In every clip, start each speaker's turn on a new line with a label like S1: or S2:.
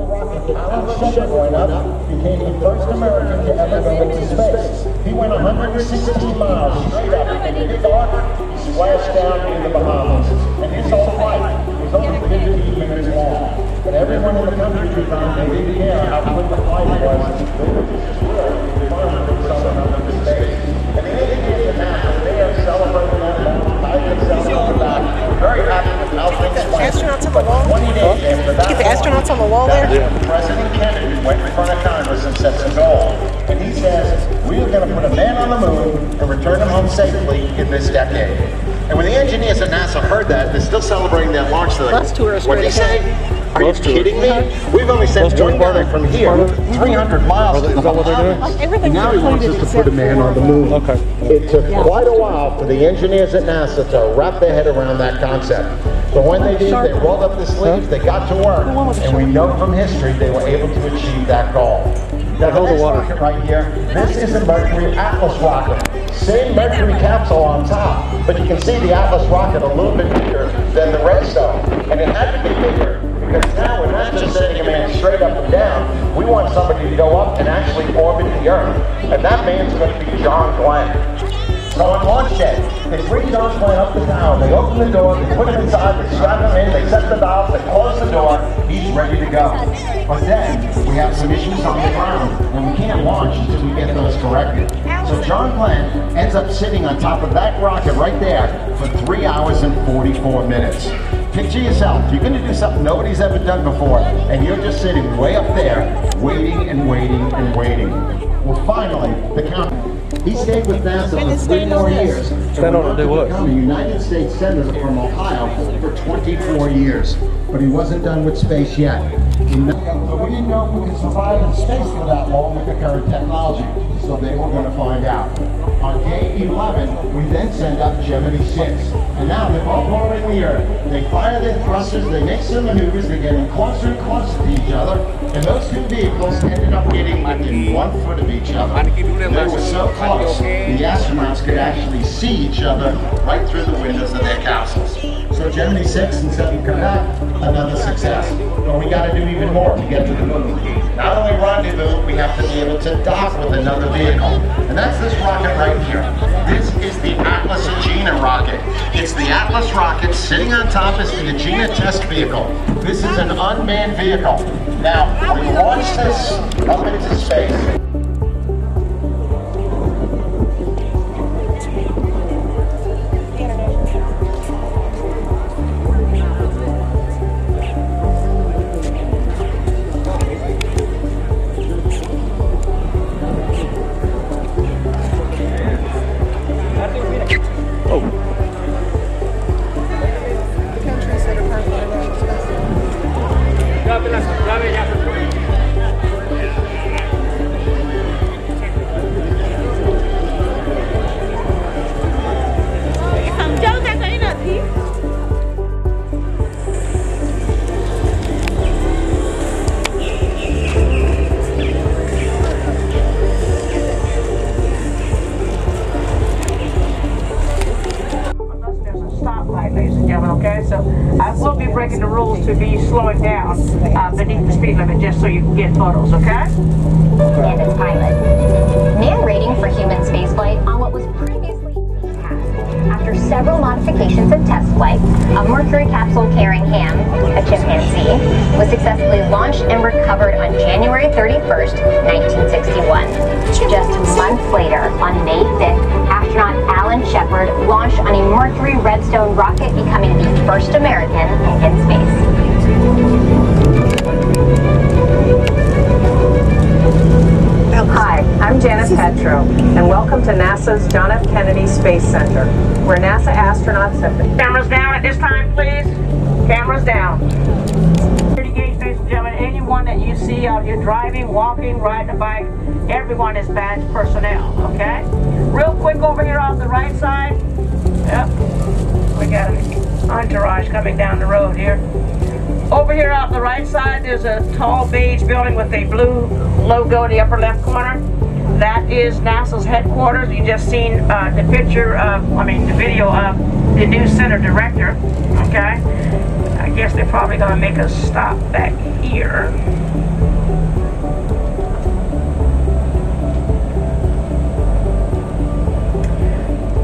S1: Alan Shepard went up, became the first American to ever go into space. He went 116 miles straight up, and in the dark, he splashed down in the Bahamas. And his whole flight was only 15 minutes long. But everyone in the country found they didn't care how quick the flight was. They were just thrilled to be flying from someone up into space. And the engineers at NASA, they are celebrating that moment. I can celebrate that. Very happy with how things went.
S2: Astronauts on the wall?
S1: 20 days after that,
S2: Get the astronauts on the wall there?
S1: President Kennedy went in front of Congress and set the goal. And he says, we are going to put a man on the moon and return him home safely in this decade. And when the engineers at NASA heard that, they're still celebrating that launch. What did he say? Are you kidding me? We've only sent one guy from here 300 miles to the Bahamas. Now he wants us to put a man on the moon.
S3: Okay.
S1: It took quite a while for the engineers at NASA to wrap their head around that concept. But when they did, they rolled up the sleeves, they got to work, and we know from history they were able to achieve that goal. Now the next rocket right here, this is the Mercury Atlas rocket. Same Mercury capsule on top, but you can see the Atlas rocket a little bit bigger than the Redstone. And it had to be bigger, because now we're not just sending a man straight up and down, we want somebody to go up and actually orbit the Earth. And that man's going to be John Glenn. So on launch day, they bring John Glenn up the tower, they open the door, they put him inside, they strap him in, they set the valves, they close the door, he's ready to go. But then, we have some issues on the ground, and we can't launch until we get those corrected. So John Glenn ends up sitting on top of that rocket right there for 3 hours and 44 minutes. Picture yourself, you're going to do something nobody's ever done before, and you're just sitting way up there, waiting and waiting and waiting. Well, finally, the count. He stayed with NASA for 3 more years.
S3: Stand on to do what?
S1: Become a United States Senator from Ohio for 24 years. But he wasn't done with space yet. But we didn't know if we could survive in space for that long with the current technology. So they were going to find out. On day 11, we then send up Gemini 6. And now they're both orbiting the Earth. They fire their thrusters, they make some maneuvers, they're getting closer and closer to each other. And those two vehicles ended up getting within 1 foot of each other. They were so close, the astronauts could actually see each other right through the windows of their capsules. So Gemini 6 and 7 come out, another success. But we got to do even more to get to the moon. Not only rendezvous, we have to be able to dock with another vehicle. And that's this rocket right here. This is the Atlas Agena rocket. It's the Atlas rocket sitting on top is the Agena test vehicle. This is an unmanned vehicle. Now, we launched this up into space.
S4: Okay, so I will be breaking the rules to be slowing down beneath the speed limit just so you can get photos, okay?
S5: And its pilot. Man rating for human spaceflight on what was previously task. After several modifications and test flights, a Mercury capsule carrying Ham, a chimpanzee, was successfully launched and recovered on January 31st, 1961. Just months later, on May 5th, astronaut Alan Shepard launched on a Mercury Redstone rocket, becoming the first American in space.
S4: Hi, I'm Janice Petro, and welcome to NASA's John F. Kennedy Space Center, where NASA astronauts have been... Cameras down at this time, please. Cameras down. Security gate, ladies and gentlemen, anyone that you see out here driving, walking, riding a bike, everyone is badge personnel, okay? Real quick over here on the right side. Yep. We got an entourage coming down the road here. Over here on the right side, there's a tall beige building with a blue logo in the upper left corner. that is NASA's headquarters. You just seen the picture of, the video of the new center director. Okay, I guess they're probably gonna make us stop back here.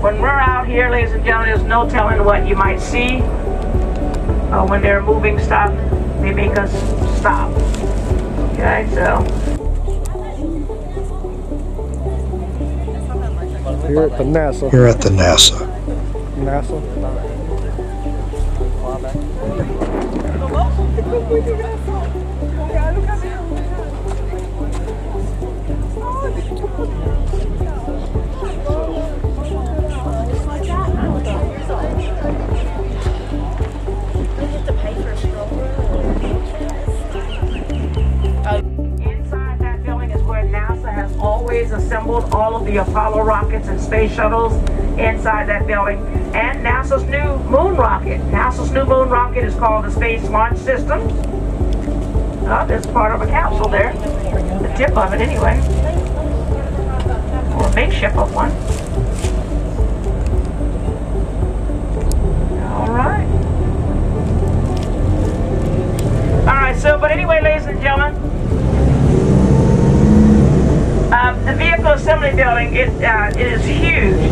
S4: When we're out here, ladies and gentlemen, there's no telling what you might see. When they're moving stuff, they make us stop. Okay, so.
S3: You're at the NASA.
S6: You're at the NASA.
S3: NASA.
S4: Inside that building is where NASA has always assembled all of the Apollo rockets and space shuttles inside that building. And NASA's new moon rocket. NASA's new moon rocket is called the Space Launch System. There's part of a capsule there. The tip of it anyway. Or a makeshift of one. Alright. Alright, so, but anyway, ladies and gentlemen, the vehicle assembly building, it is huge.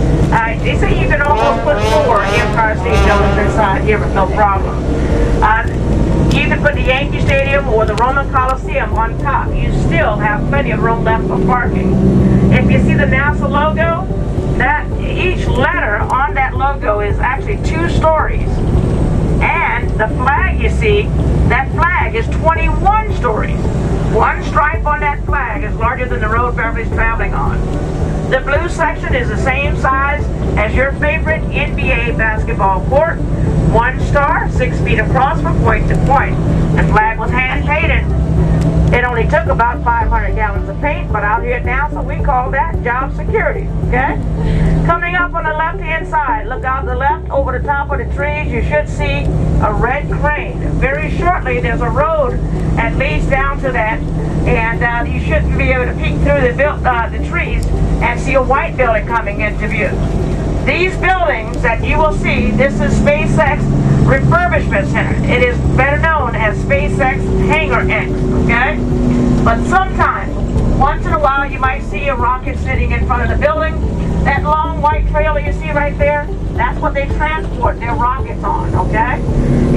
S4: They say you can almost put 4 Empire State Buildings inside here with no problem. You can put the Yankee Stadium or the Roman Coliseum on top. You still have plenty of room left for parking. If you see the NASA logo, that each letter on that logo is actually 2 stories. And the flag you see, that flag is 21 stories. One stripe on that flag is larger than the road Beverly's traveling on. The blue section is the same size as your favorite NBA basketball court. 1 star, 6 feet across from point to point. The flag was hand painted. It only took about 500 gallons of paint, but out here at NASA we call that job security, okay? Coming up on the left-hand side, look out the left over the top of the trees, you should see a red crane. Very shortly there's a road that leads down to that, and you should be able to peek through the trees and see a white building coming into view. These buildings that you will see, this is SpaceX Refurbishment Center. It is better known as SpaceX Hangar X, okay? But sometimes, once in a while, you might see a rocket sitting in front of the building. That long white trailer you see right there, that's what they transport their rockets on, okay?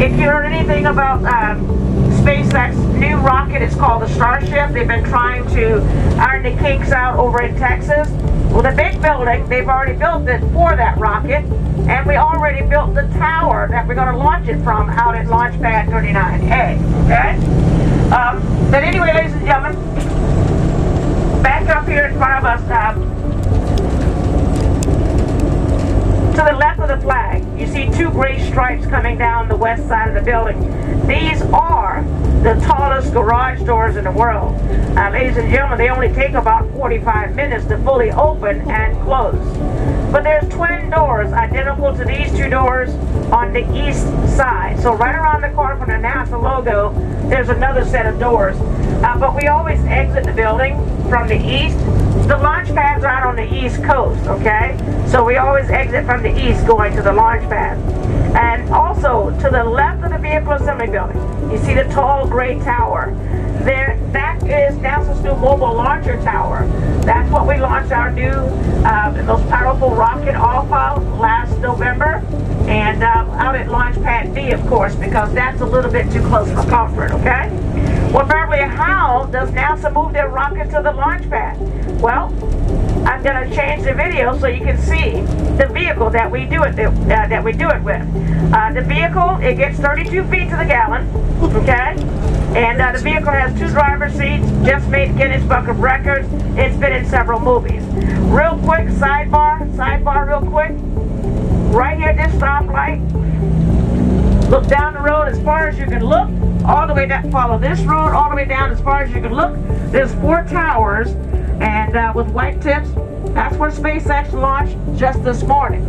S4: If you heard anything about SpaceX new rocket, it's called the Starship. They've been trying to iron the kinks out over in Texas. Well, the big building, they've already built it for that rocket, and we already built the tower that we're going to launch it from out at Launch Pad 39A, okay? But anyway, ladies and gentlemen, back up here in front of us, to the left of the flag, you see 2 gray stripes coming down the west side of the building. These are the tallest garage doors in the world. Ladies and gentlemen, they only take about 45 minutes to fully open and close. But there's twin doors identical to these 2 doors on the east side. So right around the corner from the NASA logo, there's another set of doors. But we always exit the building from the east. The launch pad's right on the east coast, okay? So we always exit from the east going to the launch pad. And also, to the left of the vehicle assembly building, you see the tall gray tower. That is NASA's new mobile launcher tower. That's what we launched our new, most powerful rocket off of last November. And out at Launch Pad B, of course, because that's a little bit too close for comfort, okay? Well, Beverly, how does NASA move their rocket to the launch pad? Well, I'm going to change the video so you can see the vehicle that we do it with. The vehicle, it gets 32 feet to the gallon, okay? And the vehicle has 2 driver's seats, just made Guinness Book of Records. It's been in several movies. Real quick, sidebar real quick. Right here at this stoplight, look down the road as far as you can look, all the way down, follow this road all the way down as far as you can look. There's 4 towers, and with white tips, that's where SpaceX launched just this morning.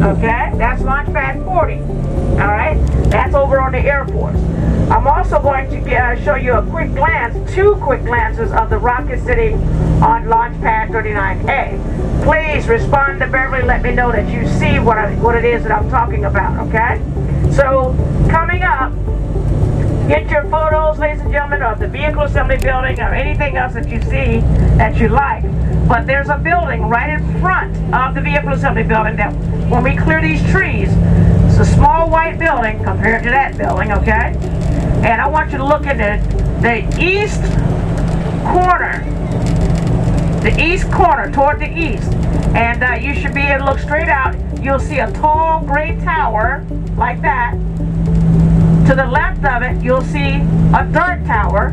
S4: Okay, that's Launch Pad 40. All right, that's over on the Air Force. I'm also going to show you a quick glance, 2 quick glances of the rocket sitting on Launch Pad 39A. Please respond to Beverly, let me know that you see what it is that I'm talking about, okay? So, coming up, get your photos, ladies and gentlemen, of the vehicle assembly building or anything else that you see that you like. But there's a building right in front of the vehicle assembly building that when we clear these trees, it's a small white building compared to that building, okay? And I want you to look at the east corner. The east corner, toward the east. And you should be able to look straight out. You'll see a tall gray tower like that. To the left of it, you'll see a dark tower,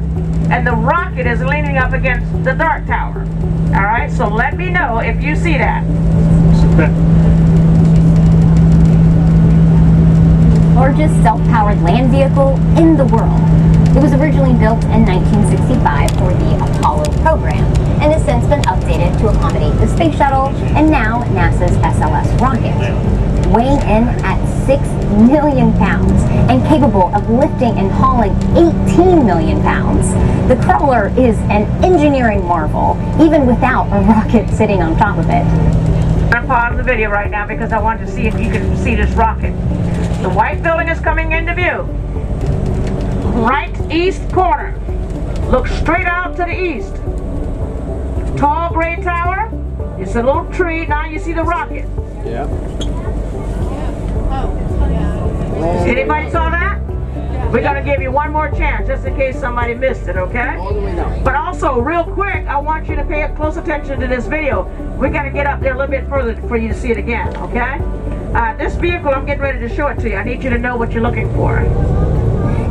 S4: and the rocket is leaning up against the dark tower. All right, so let me know if you see that.
S5: Largest self-powered land vehicle in the world. It was originally built in 1965 for the Apollo program and has since been updated to accommodate the space shuttle and now NASA's SLS rocket. Weighing in at 6 million pounds and capable of lifting and hauling 18 million pounds, the crawler is an engineering marvel, even without a rocket sitting on top of it.
S4: I'm going to pause the video right now because I want to see if you can see this rocket. The white building is coming into view. Right east corner. Look straight out to the east. Tall gray tower. It's a little tree. Now you see the rocket.
S3: Yeah.
S4: Anybody saw that? We're going to give you one more chance just in case somebody missed it, okay? But also, real quick, I want you to pay close attention to this video. We got to get up there a little bit further for you to see it again, okay? This vehicle, I'm getting ready to show it to you. I need you to know what you're looking for.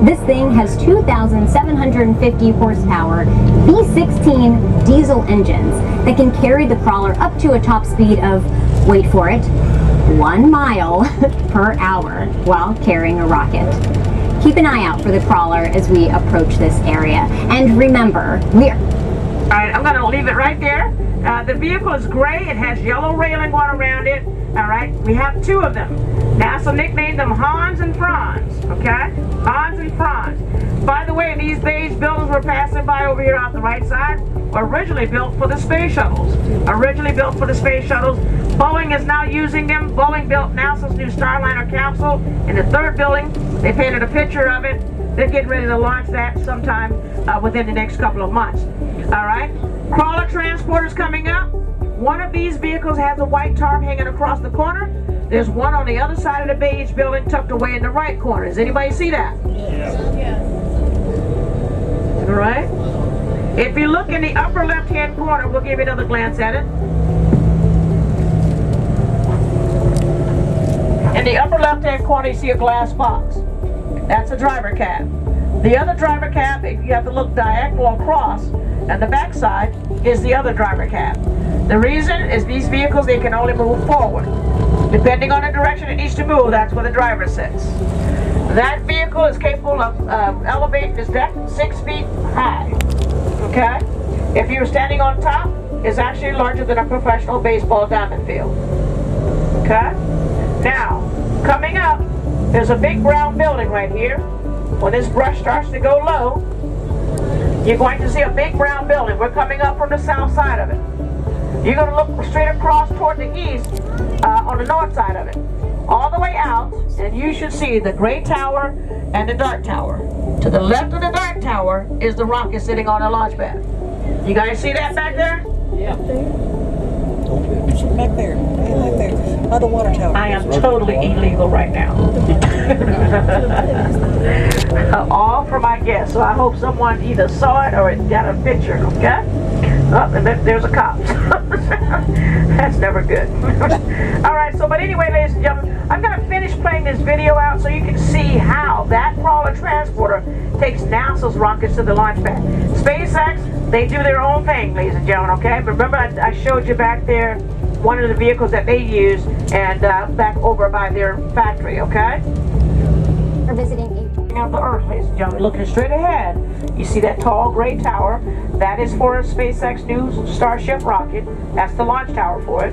S5: This thing has 2,750 horsepower V16 diesel engines that can carry the crawler up to a top speed of, wait for it, 1 mile per hour while carrying a rocket. Keep an eye out for the crawler as we approach this area. And remember, all
S4: right, I'm going to leave it right there. The vehicle is gray. It has yellow railing going around it. All right, we have 2 of them. NASA nicknamed them Hans and Franz, okay? Hans and Franz. By the way, these beige buildings we're passing by over here off the right side were originally built for the space shuttles. Boeing is now using them. Boeing built NASA's new Starliner capsule in the 3rd building. They painted a picture of it. They're getting ready to launch that sometime within the next couple of months. All right, crawler transporters coming up. One of these vehicles has a white tarp hanging across the corner. There's one on the other side of the beige building tucked away in the right corner. Does anybody see that?
S2: Yes.
S4: All right. If you look in the upper left-hand corner, we'll give you another glance at it. In the upper left-hand corner, you see a glass box. That's a driver cab. The other driver cab, you have to look diagonal across, and the back side is the other driver cab. The reason is these vehicles, they can only move forward. Depending on the direction it needs to move, that's where the driver sits. That vehicle is capable of elevating this deck 6 feet high. Okay? If you're standing on top, it's actually larger than a professional baseball diamond field. Okay? Now, coming up, there's a big brown building right here. When this brush starts to go low, you're going to see a big brown building. We're coming up from the south side of it. You're going to look straight across toward the east on the north side of it. All the way out, and you should see the gray tower and the dark tower. To the left of the dark tower is the rocket sitting on the launch pad. You guys see that back there?
S2: Yeah. Back there. Back there. By the water tower.
S4: I am totally illegal right now. All for my guess. So I hope someone either saw it or it got a picture, okay? Oh, and there's a cop. That's never good. All right, so but anyway, ladies and gentlemen, I'm going to finish playing this video out so you can see how that crawler transporter takes NASA's rockets to the launch pad. SpaceX, they do their own thing, ladies and gentlemen, okay? But remember I showed you back there one of the vehicles that they use and back over by their factory, okay?
S5: We're visiting
S4: Of the Earth, ladies and gentlemen, looking straight ahead, you see that tall gray tower. That is for a SpaceX new Starship rocket. That's the launch tower for it.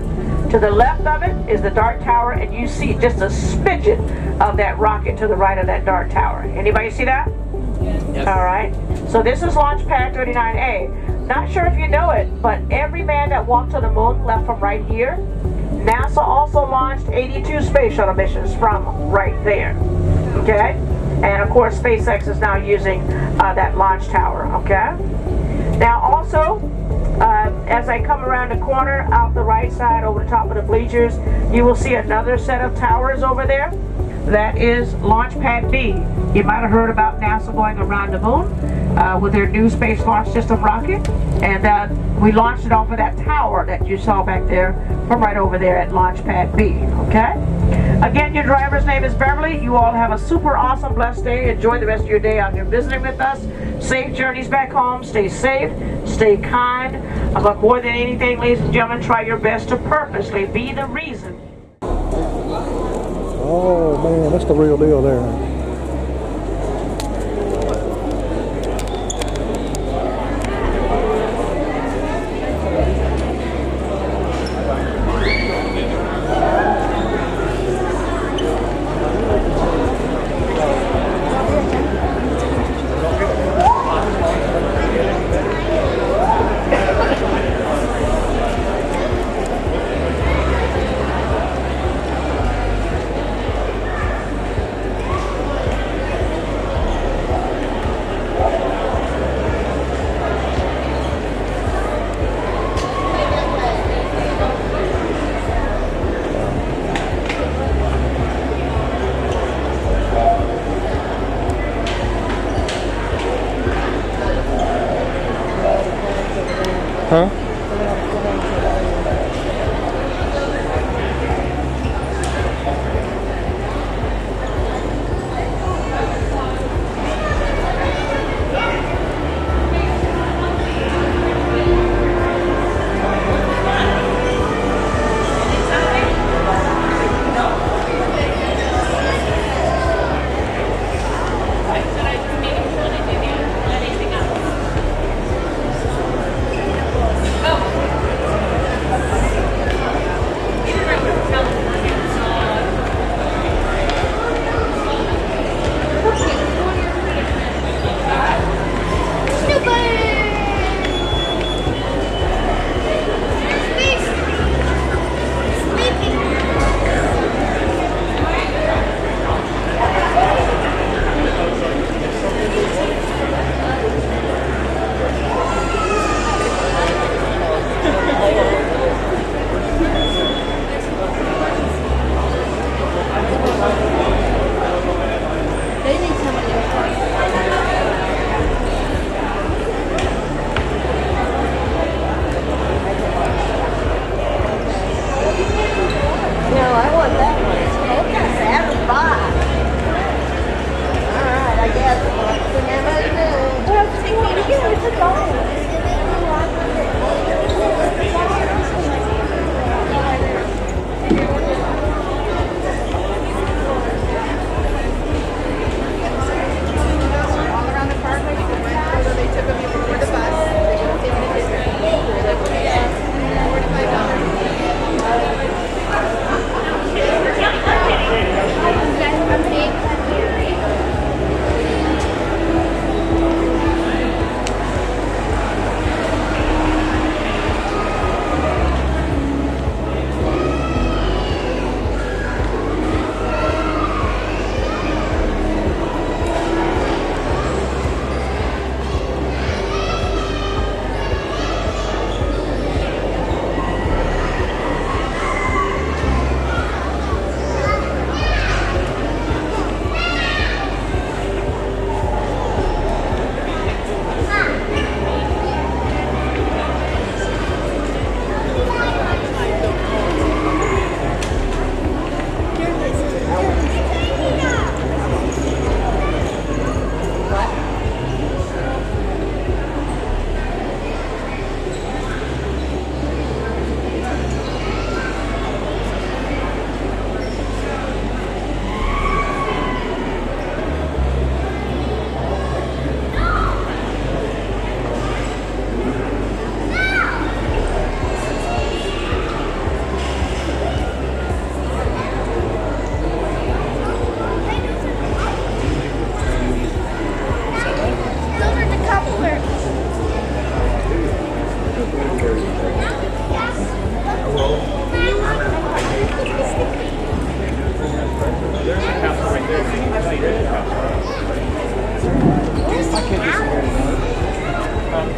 S4: To the left of it is the dark tower, and you see just a smidgen of that rocket to the right of that dark tower. Anybody see that? All right. So this is launch pad 39A. Not sure if you know it, but every man that walked to the moon left from right here. NASA also launched 82 space shuttle missions from right there. Okay? And of course, SpaceX is now using that launch tower. Okay? Now also, as I come around the corner out the right side over the top of the bleachers, you will see another set of towers over there. That is Launch Pad B. You might have heard about NASA going around the moon with their new Space Launch System rocket. And we launched it off of that tower that you saw back there from right over there at Launch Pad B. Okay? Again, your driver's name is Beverly. You all have a super awesome, blessed day. Enjoy the rest of your day out here visiting with us. Safe journeys back home. Stay safe. Stay kind. But more than anything, ladies and gentlemen, try your best to purposely be the reason.
S3: Oh man, that's the real deal there. Huh?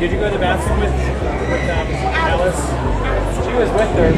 S6: Did you go to the bathroom with Alice? She was with her.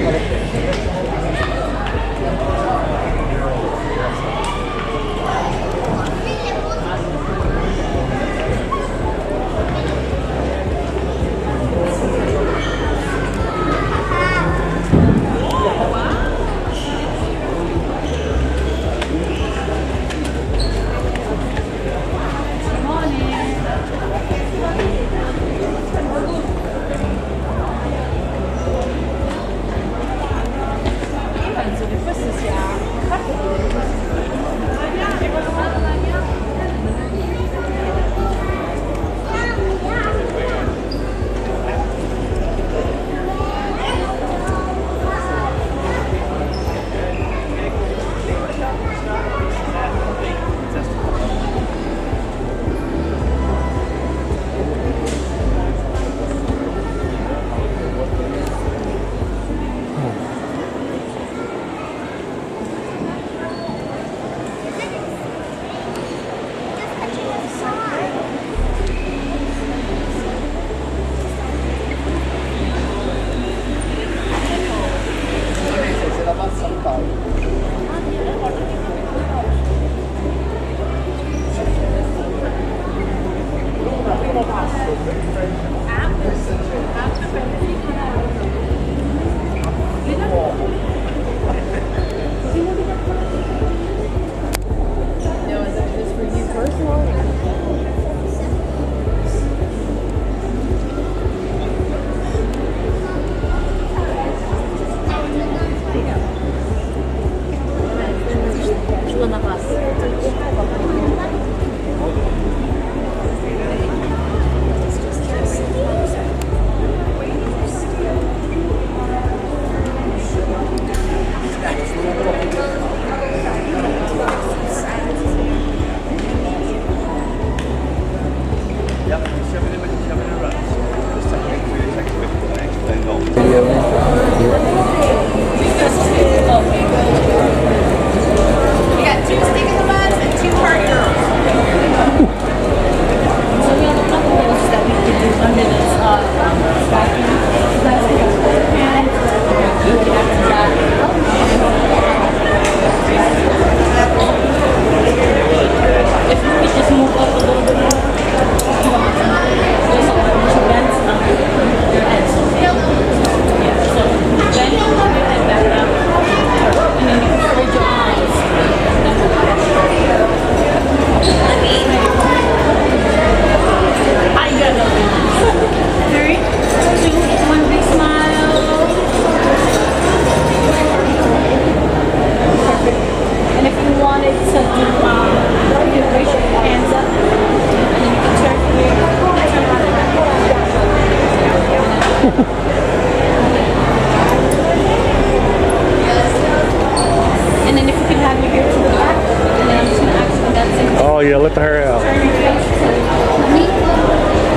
S3: Oh yeah, let the hair out.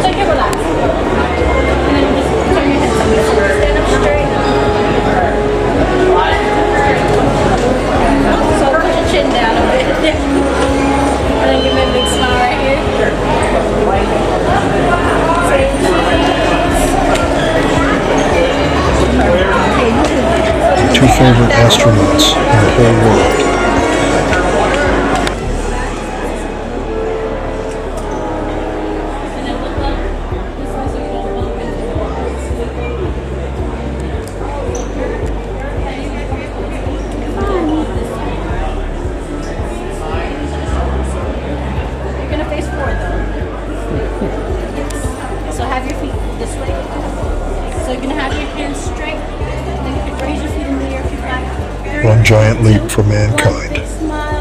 S5: So here, relax. And then just turn your head stand up straight. So put your chin down a bit. And then give me a big smile right here.
S3: Two favorite astronauts in the whole world.
S5: So have your feet this way. So you're going to have your hands straight. Then you can raise your feet in the air if you like.
S3: One giant leap for
S5: One
S3: mankind.
S5: big smile.